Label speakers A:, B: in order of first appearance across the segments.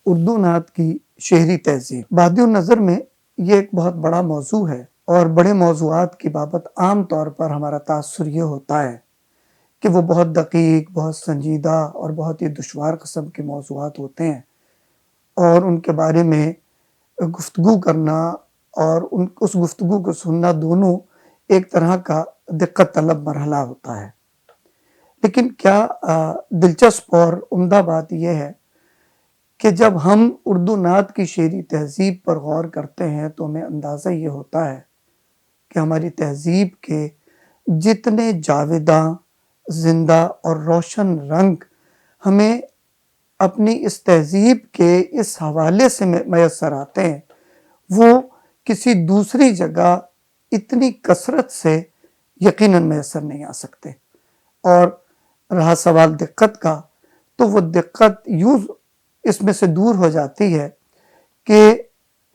A: اردو نعت کی شعری تہذیب بادی النظر میں یہ ایک بہت بڑا موضوع ہے، اور بڑے موضوعات کی بابت عام طور پر ہمارا تاثر یہ ہوتا ہے کہ وہ بہت دقیق، بہت سنجیدہ اور بہت ہی دشوار قسم کے موضوعات ہوتے ہیں، اور ان کے بارے میں گفتگو کرنا اور اس گفتگو کو سننا دونوں ایک طرح کا دقت طلب مرحلہ ہوتا ہے۔ لیکن کیا دلچسپ اور عمدہ بات یہ ہے کہ جب ہم اردو نعت کی شعری تہذیب پر غور کرتے ہیں تو ہمیں اندازہ یہ ہوتا ہے کہ ہماری تہذیب کے جتنے جاویداں، زندہ اور روشن رنگ ہمیں اپنی اس تہذیب کے اس حوالے سے میسر آتے ہیں، وہ کسی دوسری جگہ اتنی کثرت سے یقیناً میسر نہیں آ سکتے۔ اور رہا سوال دقت کا، تو وہ دقت یوں اس میں سے دور ہو جاتی ہے کہ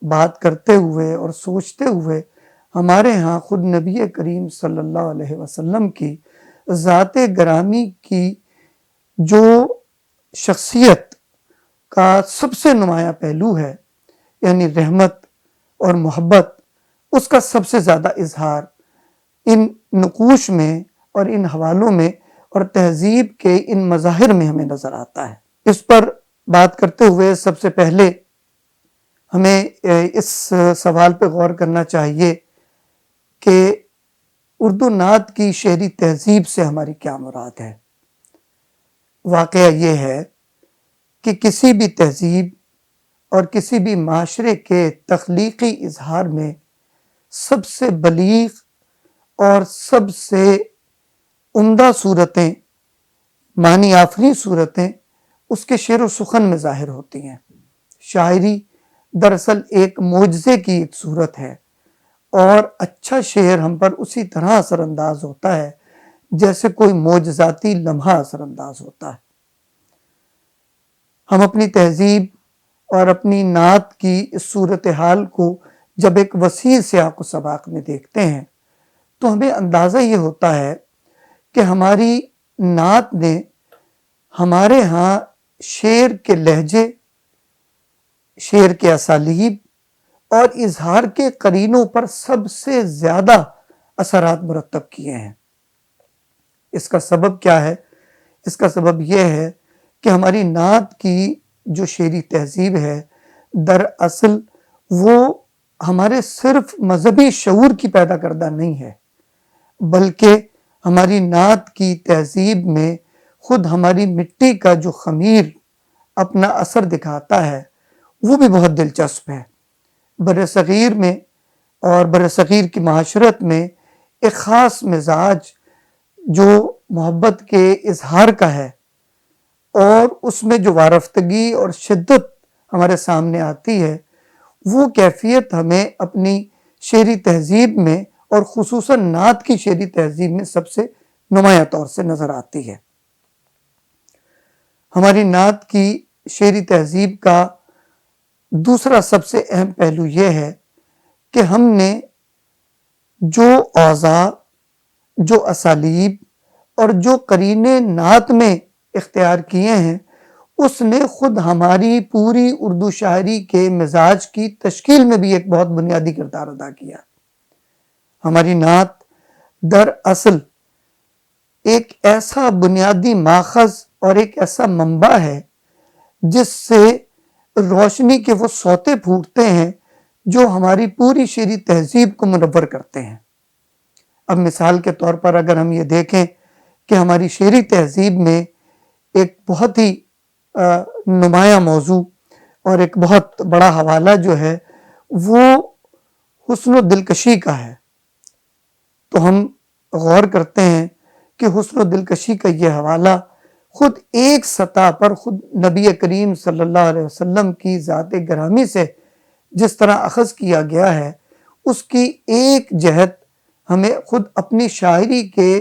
A: بات کرتے ہوئے اور سوچتے ہوئے ہمارے ہاں خود نبی کریم صلی اللہ علیہ وسلم کی ذات گرامی کی جو شخصیت کا سب سے نمایاں پہلو ہے، یعنی رحمت اور محبت، اس کا سب سے زیادہ اظہار ان نقوش میں اور ان حوالوں میں اور تہذیب کے ان مظاہر میں ہمیں نظر آتا ہے۔ اس پر بات کرتے ہوئے سب سے پہلے ہمیں اس سوال پہ غور کرنا چاہیے کہ اردو نعت کی شعری تہذیب سے ہماری کیا مراد ہے۔ واقعہ یہ ہے کہ کسی بھی تہذیب اور کسی بھی معاشرے کے تخلیقی اظہار میں سب سے بلیغ اور سب سے عمدہ صورتیں، معنی آفریں صورتیں اس کے شعر و سخن میں ظاہر ہوتی ہیں۔ شاعری دراصل ایک معجزے کی ایک صورت ہے، اور اچھا شعر ہم پر اسی طرح اثر انداز ہوتا ہے جیسے کوئی معجزاتی لمحہ اثر انداز ہوتا ہے۔ ہم اپنی تہذیب اور اپنی نعت کی اس صورتحال کو جب ایک وسیع سیاق و سباق میں دیکھتے ہیں تو ہمیں اندازہ یہ ہوتا ہے کہ ہماری نعت نے ہمارے ہاں شعر کے لہجے، شعر کے اسالیب اور اظہار کے قرینوں پر سب سے زیادہ اثرات مرتب کیے ہیں۔ اس کا سبب کیا ہے؟ اس کا سبب یہ ہے کہ ہماری نعت کی جو شعری تہذیب ہے دراصل وہ ہمارے صرف مذہبی شعور کی پیدا کردہ نہیں ہے، بلکہ ہماری نعت کی تہذیب میں خود ہماری مٹی کا جو خمیر اپنا اثر دکھاتا ہے وہ بھی بہت دلچسپ ہے۔ برصغیر میں اور برصغیر کی معاشرت میں ایک خاص مزاج جو محبت کے اظہار کا ہے، اور اس میں جو وارفتگی اور شدت ہمارے سامنے آتی ہے، وہ کیفیت ہمیں اپنی شعری تہذیب میں اور خصوصاً نعت کی شعری تہذیب میں سب سے نمایاں طور سے نظر آتی ہے۔ ہماری نعت کی شعری تہذیب کا دوسرا سب سے اہم پہلو یہ ہے کہ ہم نے جو اوضاع، جو اسالیب اور جو قرینے نعت میں اختیار کیے ہیں، اس نے خود ہماری پوری اردو شاعری کے مزاج کی تشکیل میں بھی ایک بہت بنیادی کردار ادا کیا۔ ہماری نعت دراصل ایک ایسا بنیادی ماخذ اور ایک ایسا منبع ہے جس سے روشنی کے وہ سوتے پھوٹتے ہیں جو ہماری پوری شعری تہذیب کو منور کرتے ہیں۔ اب مثال کے طور پر اگر ہم یہ دیکھیں کہ ہماری شعری تہذیب میں ایک بہت ہی نمایاں موضوع اور ایک بہت بڑا حوالہ جو ہے وہ حسن و دلکشی کا ہے، تو ہم غور کرتے ہیں کہ حسن و دلکشی کا یہ حوالہ خود ایک سطح پر خود نبی کریم صلی اللہ علیہ وسلم کی ذات گرامی سے جس طرح اخذ کیا گیا ہے، اس کی ایک جہت ہمیں خود اپنی شاعری کے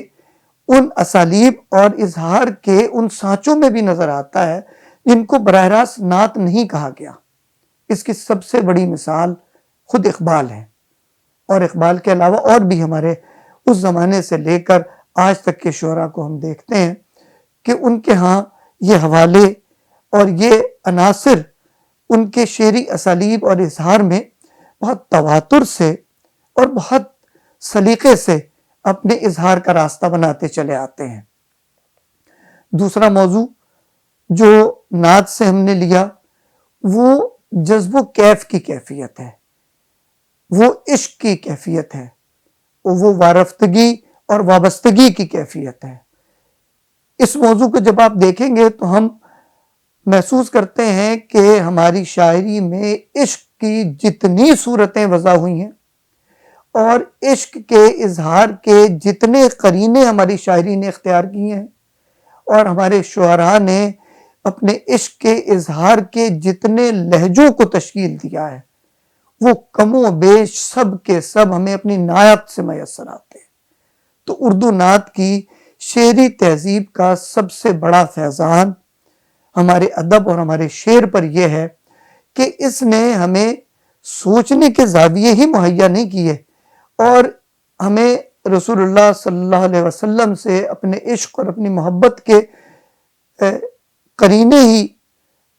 A: ان اسالیب اور اظہار کے ان سانچوں میں بھی نظر آتا ہے جن کو براہ راست نعت نہیں کہا گیا۔ اس کی سب سے بڑی مثال خود اقبال ہے، اور اقبال کے علاوہ اور بھی ہمارے اس زمانے سے لے کر آج تک کے شعراء کو ہم دیکھتے ہیں کہ ان کے ہاں یہ حوالے اور یہ عناصر ان کے شعری اسالیب اور اظہار میں بہت تواتر سے اور بہت سلیقے سے اپنے اظہار کا راستہ بناتے چلے آتے ہیں۔ دوسرا موضوع جو نعت سے ہم نے لیا وہ جذب و کیف کی کیفیت ہے، وہ عشق کی کیفیت ہے، وہ وارفتگی اور وابستگی کی کیفیت ہے۔ اس موضوع کو جب آپ دیکھیں گے تو ہم محسوس کرتے ہیں کہ ہماری شاعری میں عشق کی جتنی صورتیں وضع ہوئی ہیں اور عشق کے اظہار کے جتنے قرینے ہماری شاعری نے اختیار کیے ہیں اور ہمارے شعراء نے اپنے عشق کے اظہار کے جتنے لہجوں کو تشکیل دیا ہے، وہ کم و بیش سب کے سب ہمیں اپنی نعت سے میسر آتے ہیں۔ تو اردو نعت کی شعری تہذیب کا سب سے بڑا فیضان ہمارے ادب اور ہمارے شعر پر یہ ہے کہ اس نے ہمیں سوچنے کے زاویے ہی مہیا نہیں کیے اور ہمیں رسول اللہ صلی اللہ علیہ وسلم سے اپنے عشق اور اپنی محبت کے قرینے ہی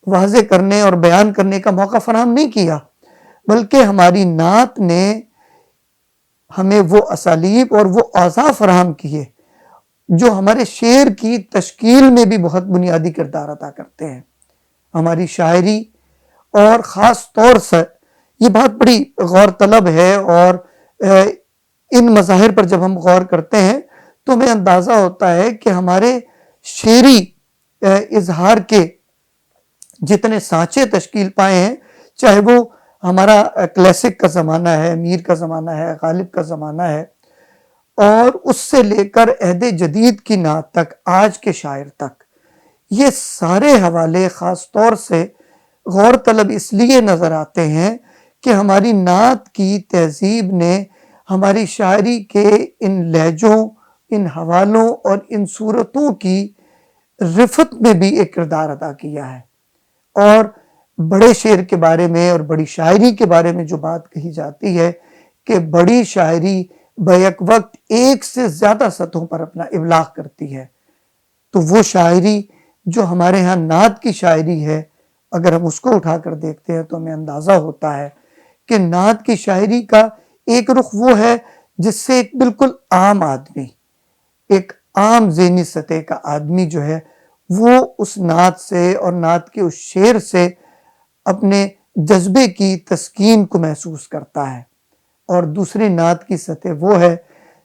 A: واضح کرنے اور بیان کرنے کا موقع فراہم نہیں کیا، بلکہ ہماری نعت نے ہمیں وہ اسالیب اور وہ اوضاع فراہم کیے جو ہمارے شعر کی تشکیل میں بھی بہت بنیادی کردار ادا کرتے ہیں۔ ہماری شاعری اور خاص طور سے یہ بہت بڑی غور طلب ہے اور ان مظاہر پر جب ہم غور کرتے ہیں تو ہمیں اندازہ ہوتا ہے کہ ہمارے شعری اظہار کے جتنے سانچے تشکیل پائے ہیں، چاہے وہ ہمارا کلاسک کا زمانہ ہے، میر کا زمانہ ہے، غالب کا زمانہ ہے، اور اس سے لے کر عہد جدید کی نعت تک، آج کے شاعر تک، یہ سارے حوالے خاص طور سے غور طلب اس لیے نظر آتے ہیں کہ ہماری نعت کی تہذیب نے ہماری شاعری کے ان لہجوں، ان حوالوں اور ان صورتوں کی رفت میں بھی ایک کردار ادا کیا ہے۔ اور بڑے شعر کے بارے میں اور بڑی شاعری کے بارے میں جو بات کہی جاتی ہے کہ بڑی شاعری بیک وقت ایک سے زیادہ سطحوں پر اپنا ابلاغ کرتی ہے، تو وہ شاعری جو ہمارے ہاں نعت کی شاعری ہے، اگر ہم اس کو اٹھا کر دیکھتے ہیں تو ہمیں اندازہ ہوتا ہے کہ نعت کی شاعری کا ایک رخ وہ ہے جس سے ایک بالکل عام آدمی، ایک عام ذہنی سطح کا آدمی جو ہے وہ اس نعت سے اور نعت کے اس شعر سے اپنے جذبے کی تسکین کو محسوس کرتا ہے، اور دوسری نعت کی سطح وہ ہے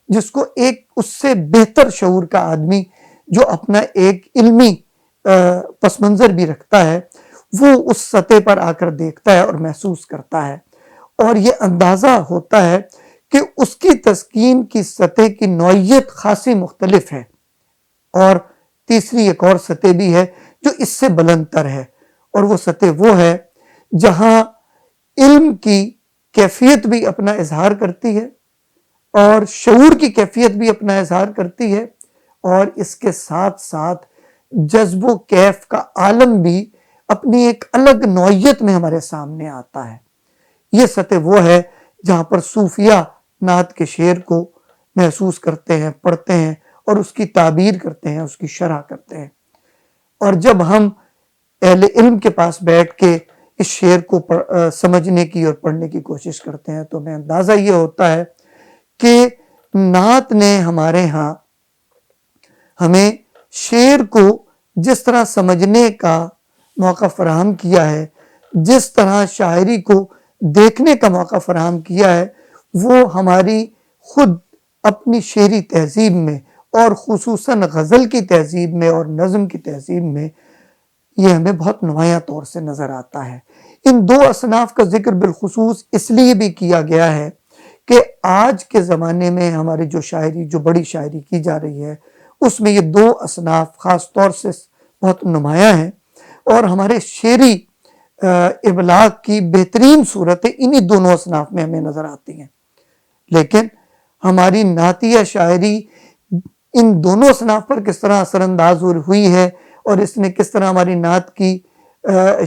A: جس کو ایک اس سے بہتر شعور کا آدمی جو اپنا ایک علمی پس منظر بھی رکھتا ہے، وہ اس سطح پر آ کر دیکھتا ہے اور محسوس کرتا ہے، اور یہ اندازہ ہوتا ہے کہ اس کی تسکین کی سطح کی نوعیت خاصی مختلف ہے۔ اور تیسری ایک اور سطح بھی ہے جو اس سے بلند تر ہے، اور وہ سطح وہ ہے جہاں علم کی کیفیت بھی اپنا اظہار کرتی ہے اور شعور کی کیفیت بھی اپنا اظہار کرتی ہے، اور اس کے ساتھ ساتھ جذب و کیف کا عالم بھی اپنی ایک الگ نوعیت میں ہمارے سامنے آتا ہے۔ یہ سطح وہ ہے جہاں پر صوفیہ نعت کے شعر کو محسوس کرتے ہیں، پڑھتے ہیں اور اس کی تعبیر کرتے ہیں، اس کی شرح کرتے ہیں۔ اور جب ہم اہل علم کے پاس بیٹھ کے اس شعر کو سمجھنے کی اور پڑھنے کی کوشش کرتے ہیں تو ہمیں اندازہ یہ ہوتا ہے کہ نعت نے ہمارے ہاں ہمیں شعر کو جس طرح سمجھنے کا موقع فراہم کیا ہے، جس طرح شاعری کو دیکھنے کا موقع فراہم کیا ہے، وہ ہماری خود اپنی شعری تہذیب میں اور خصوصاً غزل کی تہذیب میں اور نظم کی تہذیب میں یہ ہمیں بہت نمایاں طور سے نظر آتا ہے۔ ان دو اصناف کا ذکر بالخصوص اس لیے بھی کیا گیا ہے کہ آج کے زمانے میں ہماری جو بڑی شاعری کی جا رہی ہے اس میں یہ دو اصناف خاص طور سے بہت نمایاں ہیں، اور ہمارے شعری ابلاغ کی بہترین صورتیں انہی دونوں اصناف میں ہمیں نظر آتی ہیں۔ لیکن ہماری نعتیہ شاعری ان دونوں اصناف پر کس طرح اثر انداز ہوئی ہے اور اس نے کس طرح ہماری نعت کی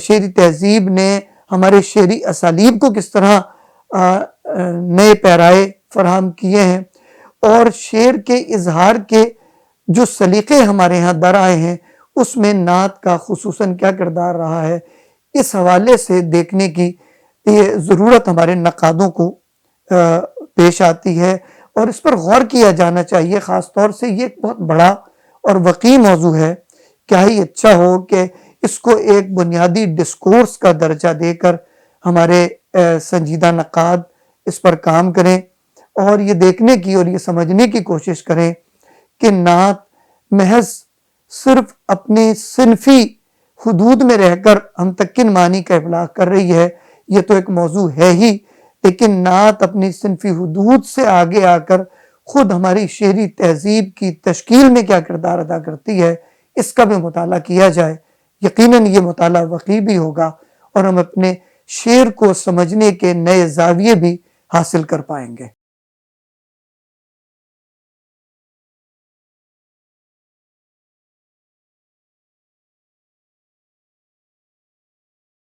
A: شعری تہذیب نے ہمارے شعری اسالیب کو کس طرح نئے پیرائے فراہم کیے ہیں، اور شعر کے اظہار کے جو سلیقے ہمارے ہاں در آئے ہیں اس میں نعت کا خصوصاً کیا کردار رہا ہے، اس حوالے سے دیکھنے کی یہ ضرورت ہمارے نقادوں کو پیش آتی ہے، اور اس پر غور کیا جانا چاہیے۔ خاص طور سے یہ ایک بہت بڑا اور وسیع موضوع ہے، کیا ہی اچھا ہو کہ اس کو ایک بنیادی ڈسکورس کا درجہ دے کر ہمارے سنجیدہ نقاد اس پر کام کریں اور یہ دیکھنے کی اور یہ سمجھنے کی کوشش کریں کہ نعت محض صرف اپنی صنفی حدود میں رہ کر ہم تک کن معنی کا ابلاغ کر رہی ہے، یہ تو ایک موضوع ہے ہی، لیکن نعت اپنی صنفی حدود سے آگے آ کر خود ہماری شعری تہذیب کی تشکیل میں کیا کردار ادا کرتی ہے، اس کا بھی مطالعہ کیا جائے۔ یقیناً یہ مطالعہ وقوع بھی ہوگا اور ہم اپنے شعر کو سمجھنے کے نئے زاویے بھی حاصل کر پائیں گے۔